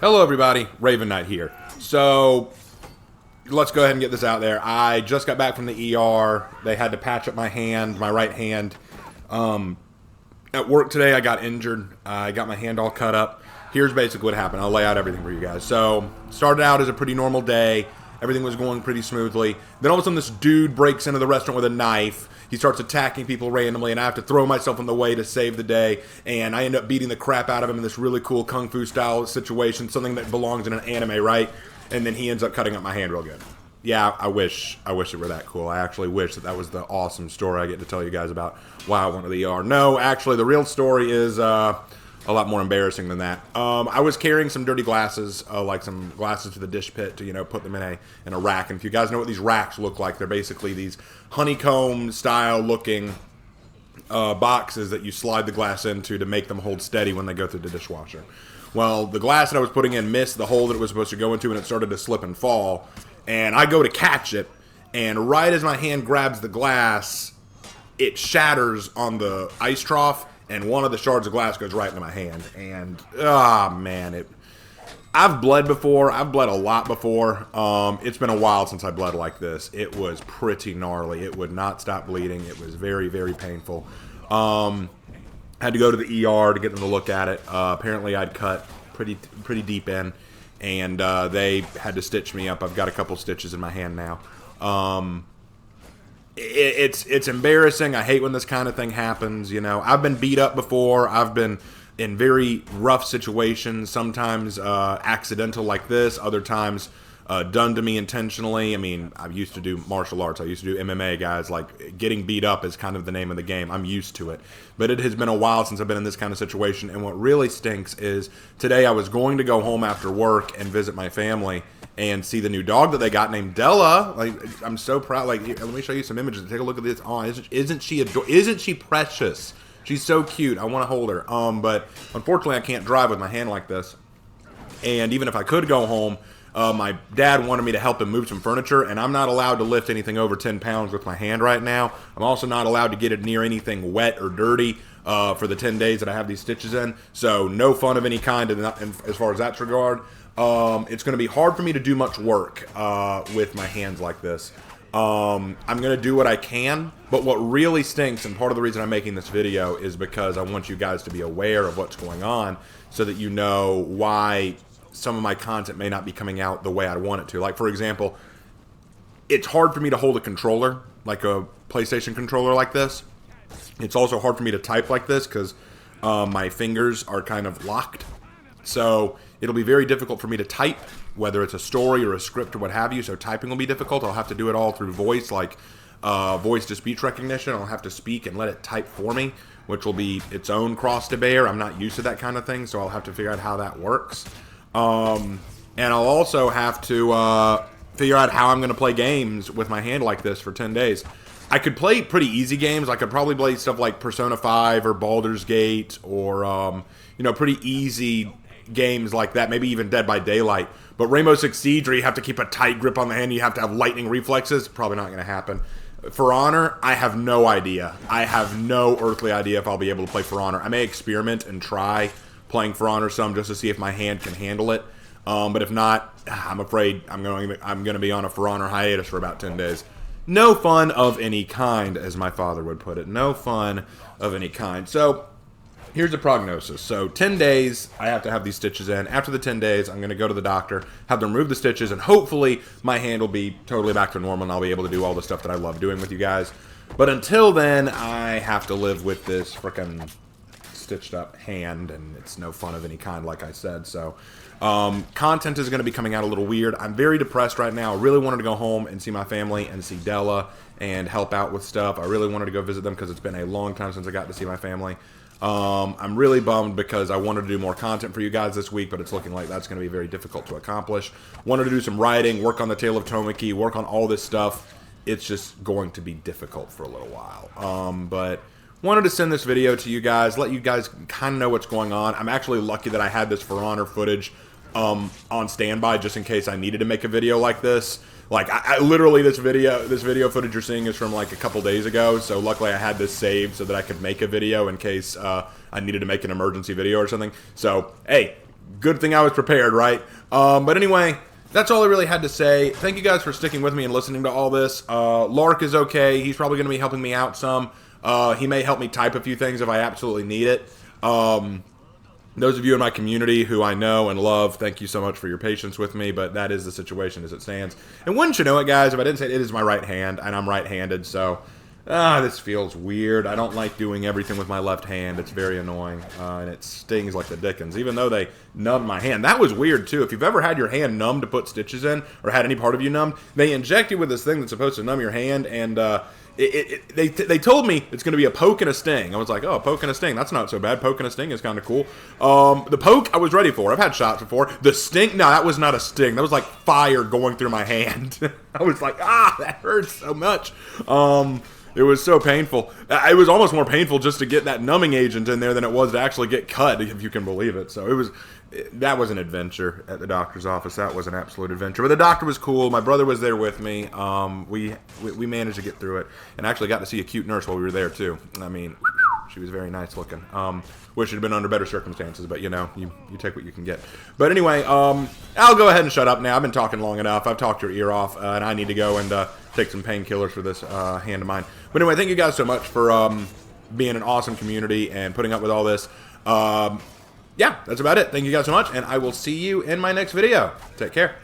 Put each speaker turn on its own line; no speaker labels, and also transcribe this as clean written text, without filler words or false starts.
Hello everybody, Raven Knight here. So, let's go ahead and get this out there. I just got back from the ER. They had to patch up my hand, my right hand. At work today, I got injured. I got my hand all cut up. Here's basically what happened. I'll lay out everything for you guys. So, started out as a pretty normal day. Everything was going pretty smoothly. Then all of a sudden, this dude breaks into the restaurant with a knife. He starts attacking people randomly, and I have to throw myself in the way to save the day. And I end up beating the crap out of him in this really cool kung fu style situation, something that belongs in an anime, right? And then he ends up cutting up my hand real good. Yeah, I wish it were that cool. I actually wish that was the awesome story I get to tell you guys about why I went to the ER. No, actually, the real story is a lot more embarrassing than that. I was carrying some dirty glasses, like some glasses to the dish pit to, put them in a rack. And if you guys know what these racks look like, they're basically these honeycomb style looking boxes that you slide the glass into to make them hold steady when they go through the dishwasher. Well, the glass that I was putting in missed the hole that it was supposed to go into, and it started to slip and fall. And I go to catch it, and right as my hand grabs the glass, it shatters on the ice trough, and one of the shards of glass goes right into my hand. And, man, I've bled before. I've bled a lot before. It's been a while since I bled like this. It was pretty gnarly. It would not stop bleeding. It was very, very painful. Had to go to the ER to get them to look at it. Apparently, I'd cut pretty deep in, and they had to stitch me up. I've got a couple stitches in my hand now. It's embarrassing. I hate when this kind of thing happens. I've been beat up before. I've been in very rough situations, sometimes accidental like this, other times done to me intentionally. I mean, I used to do martial arts. I used to do MMA, guys. Like, getting beat up is kind of the name of the game. I'm used to it. But it has been a while since I've been in this kind of situation, and what really stinks is today I was going to go home after work and visit my family and see the new dog that they got named Della. Like, I'm so proud. Like, let me show you some images. Take a look at this. Oh, isn't she precious? She's so cute. I want to hold her. But unfortunately, I can't drive with my hand like this. And even if I could go home, my dad wanted me to help him move some furniture, and I'm not allowed to lift anything over 10 pounds with my hand right now. I'm also not allowed to get it near anything wet or dirty for the 10 days that I have these stitches in. So no fun of any kind as far as that's regard. It's going to be hard for me to do much work with my hands like this. I'm going to do what I can, but what really stinks, and part of the reason I'm making this video, is because I want you guys to be aware of what's going on so that you know why some of my content may not be coming out the way I want it to. Like, for example, it's hard for me to hold a controller, like a PlayStation controller like this. It's also hard for me to type like this because my fingers are kind of locked. So it'll be very difficult for me to type, whether it's a story or a script or what have you. So typing will be difficult. I'll have to do it all through voice, like voice-to-speech recognition. I'll have to speak and let it type for me, which will be its own cross to bear. I'm not used to that kind of thing, so I'll have to figure out how that works. And I'll also have to figure out how I'm going to play games with my hand like this for 10 days. I could play pretty easy games. I could probably play stuff like Persona 5 or Baldur's Gate or, pretty easy games like that, maybe even Dead by Daylight. But Rainbow Six Siege, where you have to keep a tight grip on the hand, you have to have lightning reflexes, probably not going to happen. For Honor, I have no idea. I have no earthly idea if I'll be able to play For Honor. I may experiment and try playing For Honor some just to see if my hand can handle it. But if not, I'm afraid I'm going to be on a For Honor hiatus for about 10 days. No fun of any kind, as my father would put it. No fun of any kind. So here's the prognosis. So 10 days, I have to have these stitches in. After the 10 days, I'm going to go to the doctor, have them remove the stitches, and hopefully my hand will be totally back to normal and I'll be able to do all the stuff that I love doing with you guys. But until then, I have to live with this frickin' stitched up hand, and it's no fun of any kind, like I said. So content is going to be coming out a little weird. I'm very depressed right now. I really wanted to go home and see my family and see Della and help out with stuff. I really wanted to go visit them because it's been a long time since I got to see my family. I'm really bummed because I wanted to do more content for you guys this week, but it's looking like that's going to be very difficult to accomplish. Wanted to do some writing, work on the Tale of Tomoki, work on all this stuff. It's just going to be difficult for a little while. But wanted to send this video to you guys, let you guys kind of know what's going on. I'm actually lucky that I had this For Honor footage on standby just in case I needed to make a video like this. Like, I literally, this video footage you're seeing is from like a couple days ago, so luckily I had this saved so that I could make a video in case I needed to make an emergency video or something. So, hey, good thing I was prepared, right? But anyway, that's all I really had to say. Thank you guys for sticking with me and listening to all this. Lark is okay. He's probably going to be helping me out some. He may help me type a few things if I absolutely need it. Those of you in my community who I know and love, thank you so much for your patience with me, but that is the situation as it stands. And wouldn't you know it, guys, if I didn't say it, it is my right hand, and I'm right-handed, so this feels weird. I don't like doing everything with my left hand. It's very annoying, and it stings like the dickens, even though they numbed my hand. That was weird, too. If you've ever had your hand numbed to put stitches in, or had any part of you numbed, they inject you with this thing that's supposed to numb your hand, and they told me it's going to be a poke and a sting. I was like, oh, a poke and a sting. That's not so bad. Poke and a sting is kind of cool. The poke I was ready for. I've had shots before. The sting, no, that was not a sting. That was like fire going through my hand. I was like, that hurts so much. It was so painful. It was almost more painful just to get that numbing agent in there than it was to actually get cut, if you can believe it. So that was an adventure at the doctor's office. That was an absolute adventure. But the doctor was cool. My brother was there with me. We managed to get through it, and actually got to see a cute nurse while we were there too. I mean, she was very nice looking. Wish it had been under better circumstances, but you know, you take what you can get. But anyway, I'll go ahead and shut up now. I've been talking long enough. I've talked your ear off, and I need to go and take some painkillers for this hand of mine. But anyway, thank you guys so much for being an awesome community and putting up with all this. Yeah, that's about it. Thank you guys so much, and I will see you in my next video. Take care.